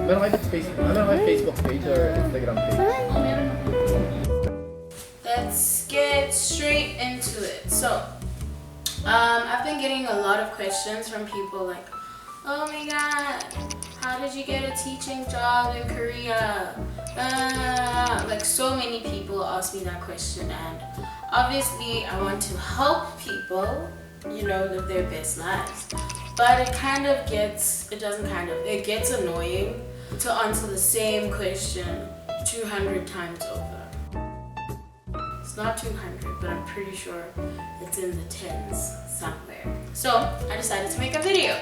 Meron kayo Facebook, Facebook page or Instagram page? Let's get straight into it. So, I've been getting a lot of questions from people like, oh my god, how did you get a teaching job in Korea? Like so many people ask me that question, and obviously I want to help people, live their best lives. But it gets annoying to answer the same question 200 times over. It's not 200, but I'm pretty sure it's in the tens somewhere. So I decided to make a video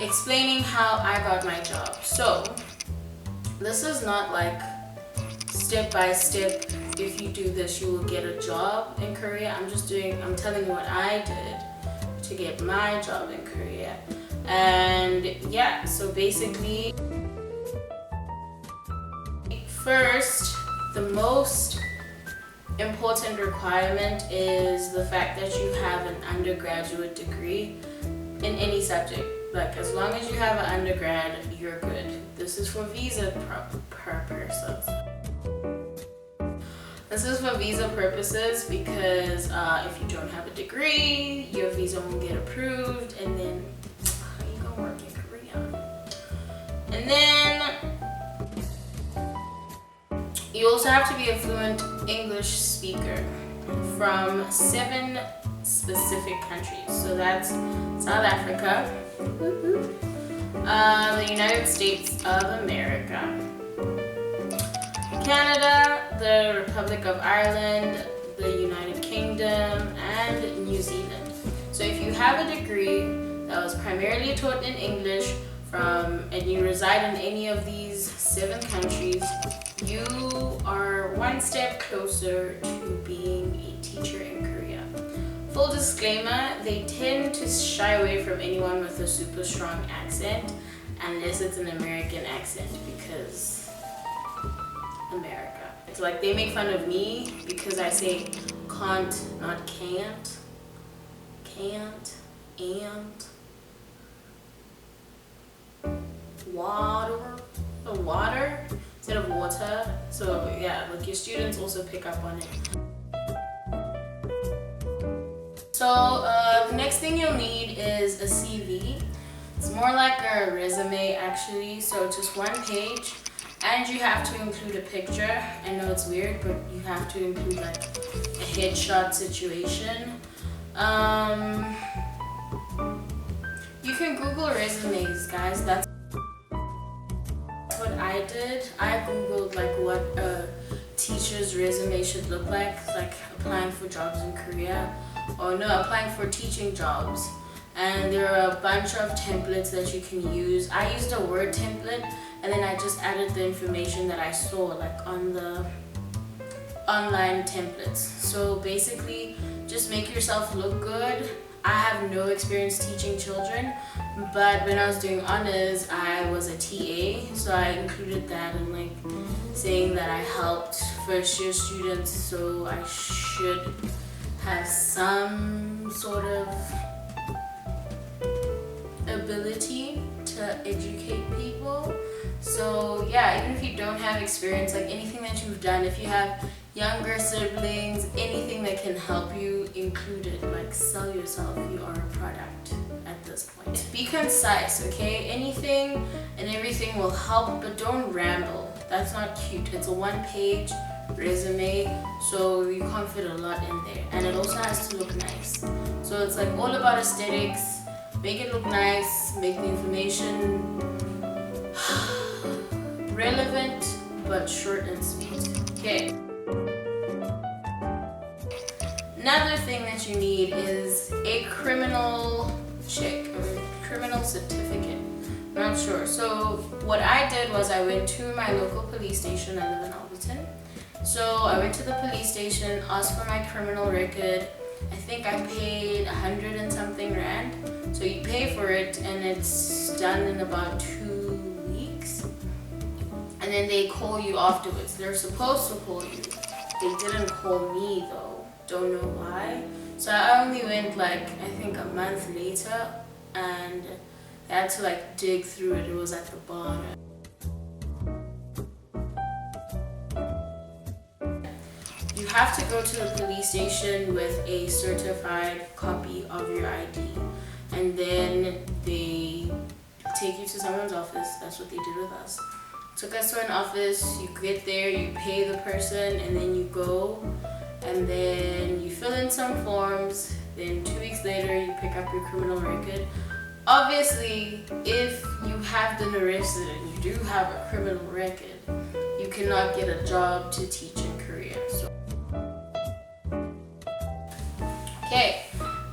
explaining how I got my job. So this is not like step by step, if you do this you will get a job in Korea. I'm telling you what I did to get my job in Korea. And yeah, so basically, first, the most important requirement is the fact that you have an undergraduate degree in any subject. Like, as long as you have an undergrad, you're good. This is for visa purposes. This is for visa purposes because if you don't have a degree, your visa won't get approved, and then how you gonna work in Korea? And then you also have to be a fluent English speaker from 7 specific countries. So that's South Africa, the United States of America, Canada, the Republic of Ireland, the United Kingdom, and New Zealand. So if you have a degree that was primarily taught in English and you reside in any of these 7 countries, you are one step closer to being a teacher in Korea. Full disclaimer, they tend to shy away from anyone with a super strong accent unless it's an American accent, because America. It's like they make fun of me because I say can't, not can't, and water instead of water. So yeah, like your students also pick up on it. So the next thing you'll need is a CV. It's more like a resume actually, so just 1 page, and you have to include a picture. I know it's weird, but you have to include like a headshot situation. You can Google resumes, guys. That's what I did. I Googled like what a teacher's resume should look like applying for jobs in Korea, or no, applying for teaching jobs. And there are a bunch of templates that you can use. I used a Word template, and then I just added the information that I saw like on the online templates. So basically, just make yourself look good. I have no experience teaching children, but when I was doing honors, I was a TA, so I included that in like saying that I helped first year students, so I should have some sort of ability to educate people. So yeah, even if you don't have experience, like anything that you've done, if you have younger siblings, anything that can help you, include it. Like, sell yourself, you are a product at this point. Be concise, okay? Anything and everything will help, but don't ramble. That's not cute. It's a 1-page resume, so you can't fit a lot in there, and it also has to look nice. So it's like all about aesthetics. Make it look nice, make the information relevant but short and sweet. Okay. Another thing that you need is a criminal check or criminal certificate. I'm not sure. So what I did was I went to my local police station. I live in Alberton. So I went to the police station, asked for my criminal record. I think I paid 100 and something rand. So you pay for it and it's done in about 2 weeks. And then they call you afterwards. They're supposed to call you. They didn't call me though. Don't know why. So I only went like I think a month later, and I had to like dig through it. It was at the bottom. You have to go to the police station with a certified copy of your ID, and then they take you to someone's office. That's what they did with us. Took us to an office. You get there, you pay the person, and then you go, and then you fill in some forms. Then 2 weeks later, you pick up your criminal record. Obviously, if you have been arrested and you do have a criminal record, you cannot get a job to teach in Korea. So, okay,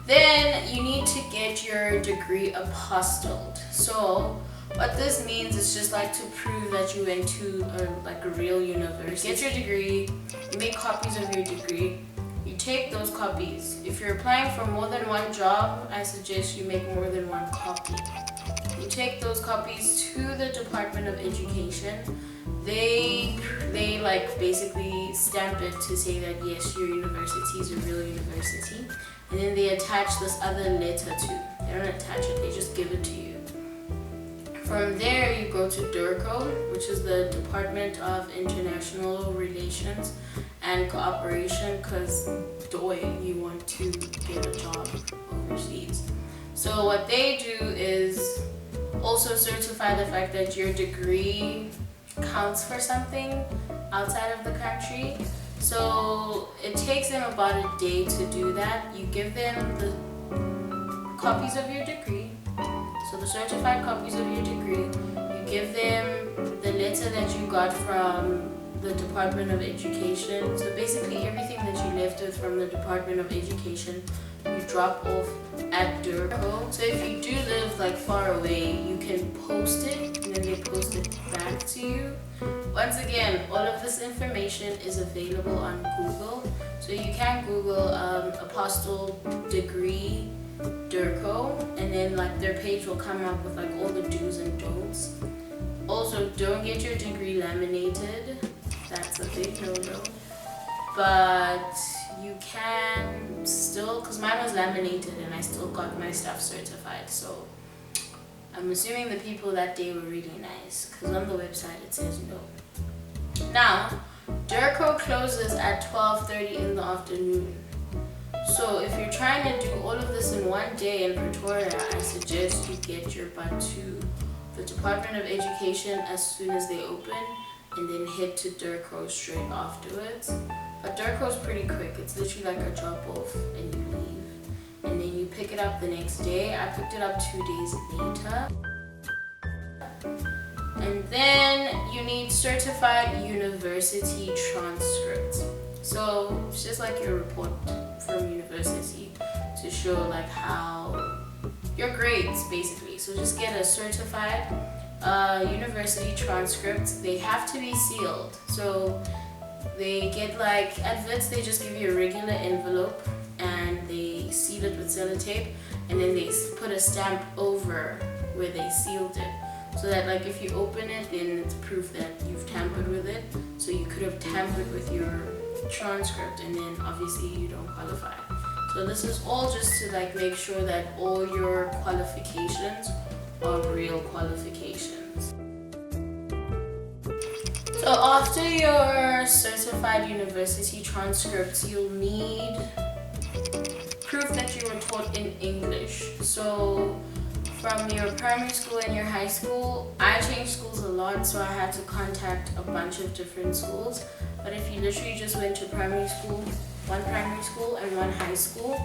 then you need to get your degree apostilled. So what this means is just like to prove that you went to like a real university. Get your degree, you make copies of your degree, you take those copies. If you're applying for more than one job, I suggest you make more than one copy. You take those copies to the Department of Education. They like basically stamp it to say that yes, your university is a real university, and then they attach this other letter too. They don't attach it, they just give it to you. From there, you go to DERCO, which is the Department of International Relations and Cooperation, because you want to get a job overseas. So what they do is also certify the fact that your degree counts for something outside of the country. So it takes them about a day to do that. You give them the copies of your degree, so the certified copies of your degree. You give them the letter that you got from the Department of Education. So basically everything that you left with from the Department of Education, you drop off at DERCO. So if you do live like far away, you can post it and then they post it back to you. Once again, all of this information is available on Google. So you can Google Apostilled degree DERCO, and then like their page will come up with like all the do's and don'ts. Also, don't get your degree laminated. That's a big no-no. But you can still, because mine was laminated and I still got my stuff certified. So I'm assuming the people that day were really nice, because on the website it says no. Now, DERCO closes at 12:30 in the afternoon. So if you're trying to do all of this in one day in Pretoria, I suggest you get your butt to the Department of Education as soon as they open, and then head to DERCO straight afterwards. But DERCO is pretty quick. It's literally like a drop off and you leave. And then you pick it up the next day. I picked it up 2 days later. And then you need certified university transcripts. So it's just like your report from university to show like how your grades basically. So just get a certified university transcript. They have to be sealed. So they get like adverts, they just give you a regular envelope and they seal it with sellotape, and then they put a stamp over where they sealed it. So that like if you open it, then it's proof that you've tampered with it. So you could have tampered with your transcript and then obviously you don't qualify. So this is all just to like make sure that all your qualifications are real qualifications. So after your certified university transcripts, you'll need proof that you were taught in English. So from your primary school and your high school, I changed schools a lot, so I had to contact a bunch of different schools. But if you literally just went to primary school, one primary school and one high school,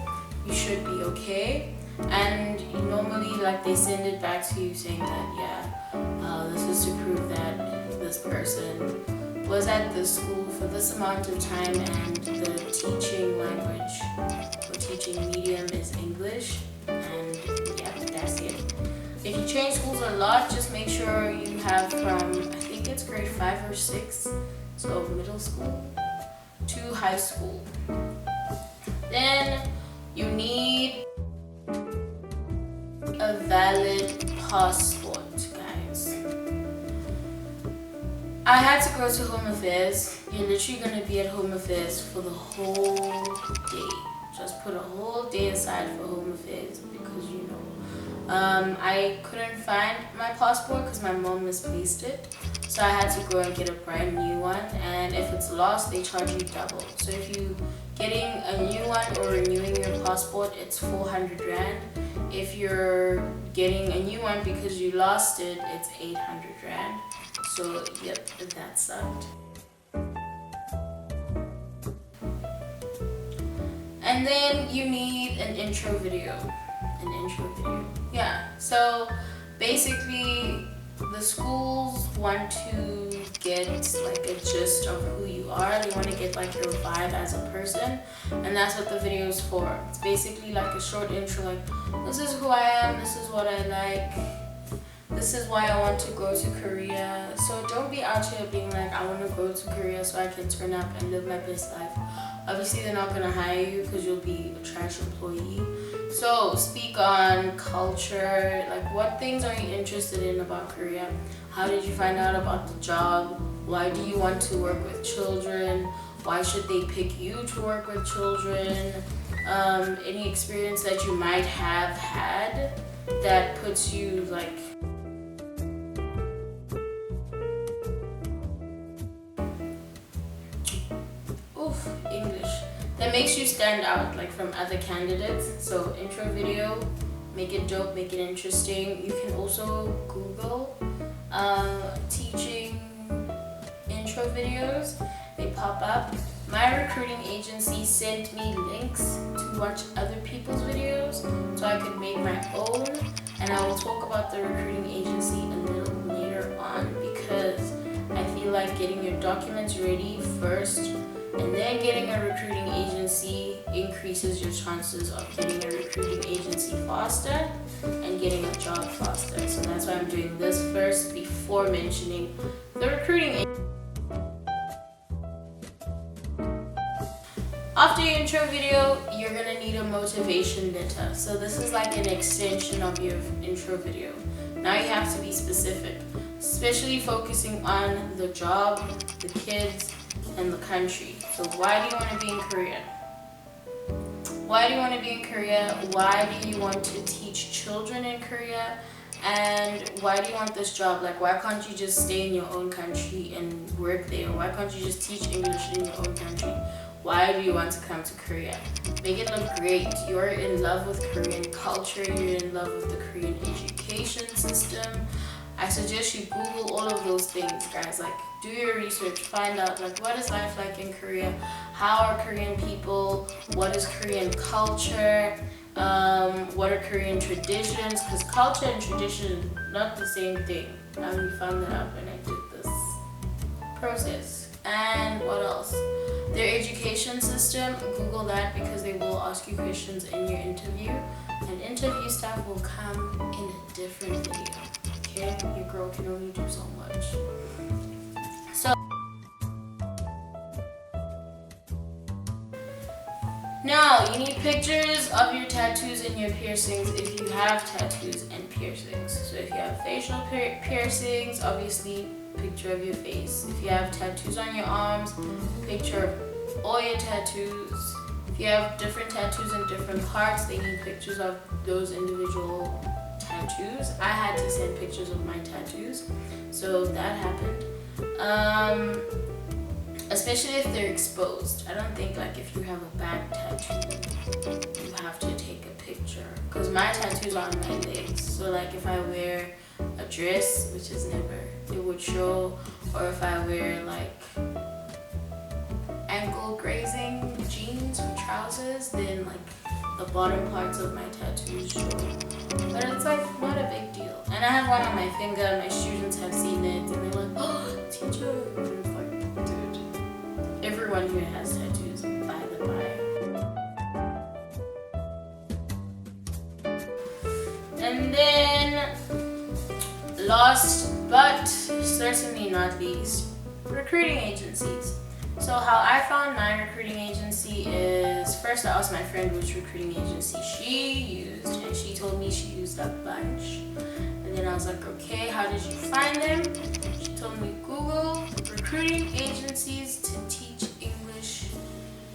you should be okay. And normally like they send it back to you saying that this is to prove that this person was at this school for this amount of time and the teaching language or teaching medium is English, and yeah, that's it. If you change schools a lot, just make sure you have from, I think it's grade 5 or 6, so middle school to high school. Then you need a valid passport, guys. I had to go to Home Affairs. You're literally going to be at Home Affairs for the whole day. just put a whole day aside for home affairs because I couldn't find my passport because my mom misplaced it. So I had to go and get a brand new one, and if it's lost, they charge you double. So if you getting a new one or renewing your passport, it's 400 Rand. If you're getting a new one because you lost it, it's 800 Rand. So yep, that sucked. And then you need an intro video. Yeah, so basically the schools want to get like a gist of who you are. They want to get like your vibe as a person, and that's what the video is for. It's basically like a short intro, like this is who I am, this is what I like, this is why I want to go to Korea. So don't be out here being like, I want to go to Korea so I can turn up and live my best life. Obviously they're not going to hire you because you'll be a trash employee. So speak on culture, like what things are you interested in about Korea? How did you find out about the job? Why do you want to work with children? Why should they pick you to work with children? Any experience that you might have had that puts you like English, that makes you stand out like from other candidates. So intro video, make it dope, make it interesting. You can also Google teaching intro videos, they pop up. My recruiting agency sent me links to watch other people's videos so I could make my own, and I will talk about the recruiting agency a little later on because I feel like getting your documents ready first and then getting a recruiting agency increases your chances of getting a recruiting agency faster and getting a job faster. So that's why I'm doing this first before mentioning the recruiting agency. After your intro video, you're gonna need a motivation letter. So this is like an extension of your intro video. Now you have to be specific, especially focusing on the job, the kids, and the country. So why do you want to be in Korea? Why do you want to be in Korea? Why do you want to teach children in Korea? And why do you want this job? Like, why can't you just stay in your own country and work there? Why can't you just teach English in your own country? Why do you want to come to Korea? Make it look great. You're in love with Korean culture. You're in love with the Korean education system. I suggest you Google all of those things, guys. Like, do your research, find out like what is life like in Korea, how are Korean people, what is Korean culture, what are Korean traditions, because culture and tradition not the same thing. I only found that out when I did this process. And what else? Their education system, Google that because they will ask you questions in your interview, and interview stuff will come in a different video. Okay, your girl can only do so much. So now you need pictures of your tattoos and your piercings if you have tattoos and piercings. So if you have facial piercings, obviously picture of your face. If you have tattoos on your arms, picture of all your tattoos. If you have different tattoos in different parts, they need pictures of those individual tattoos. I had to send pictures of my tattoos, so that happened. Especially if they're exposed. I don't think like if you have a back tattoo, you have to take a picture. Because my tattoos are on my legs, so like if I wear a dress, which is never, it would show, or if I wear like ankle grazing jeans or trousers, then like the bottom parts of my tattoos show. But it's like not a big deal. And I have one on my finger, my students have seen it, and they're like, oh, teacher. And it's like, dude, everyone here has tattoos, by the by. And then, last but certainly not least, recruiting agencies. So how I found my recruiting agency is, first I asked my friend which recruiting agency she used, and she told me she used a bunch. And then I was like, okay, how did you find them? She told me Google recruiting agencies to teach English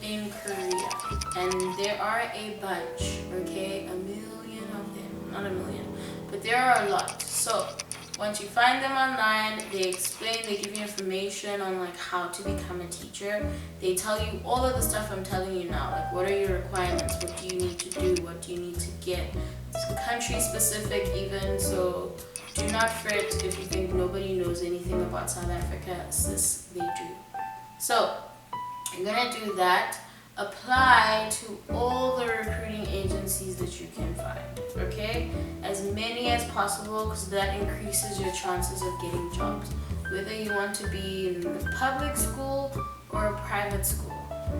in Korea. and there are a bunch, okay, a million of them, not a million, but there are a lot. So once you find them online, they explain, they give you information on like how to become a teacher. They tell you all of the stuff I'm telling you now, like what are your requirements, what do you need to do, what do you need to get. It's country specific even, so do not fret if you think nobody knows anything about South Africa. Sis, they do. So you're gonna do that. Apply to all the recruiting agencies that you can find, okay? As many as possible, because that increases your chances of getting jobs, whether you want to be in a public school or a private school.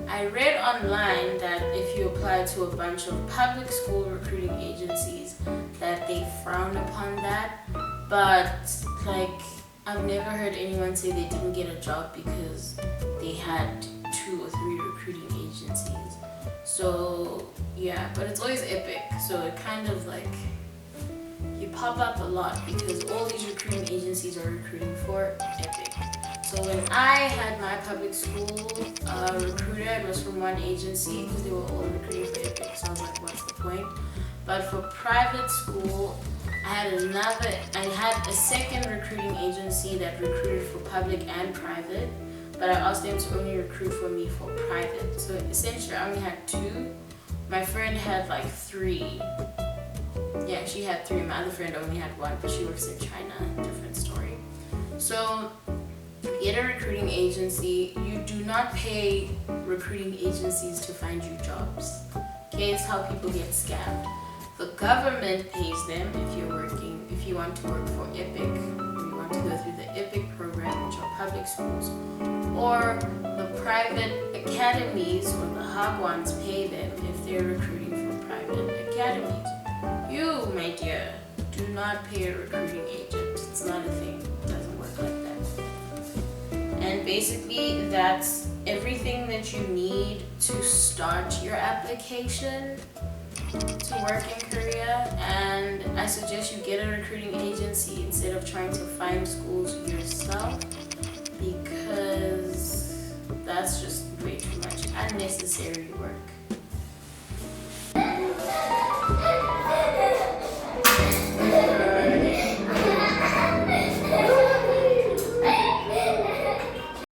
I read online that if you apply to a bunch of public school recruiting agencies, that they frown upon that, but like I've never heard anyone say they didn't get a job because they had 2 or 3 recruiting agencies. So yeah, but it's always epic, so it kind of like you pop up a lot because all these recruiting agencies are recruiting for epic. So when I had my public school recruiter, it was from one agency because they were all recruiting for epic, so I was like, what's the point? But for private school, I had a second recruiting agency that recruited for public and private, but I asked them to only recruit for me for private. So essentially I only had 2. My friend had like 3. Yeah, she had 3. My other friend only had 1, but she works in China. Different story. So get a recruiting agency. You do not pay recruiting agencies to find you jobs. Okay, it's how people get scammed. The government pays them if you want to work for EPIC, or you want to go through the EPIC program, which are public schools, or the private academies or the Hagwons pay them if they're recruiting for private academies. You, my dear, do not pay a recruiting agent. It's not a thing. It doesn't work like that. And basically, that's everything that you need to start your application to work in Korea, and I suggest you get a recruiting agency instead of trying to find schools yourself, because that's just way too much unnecessary work.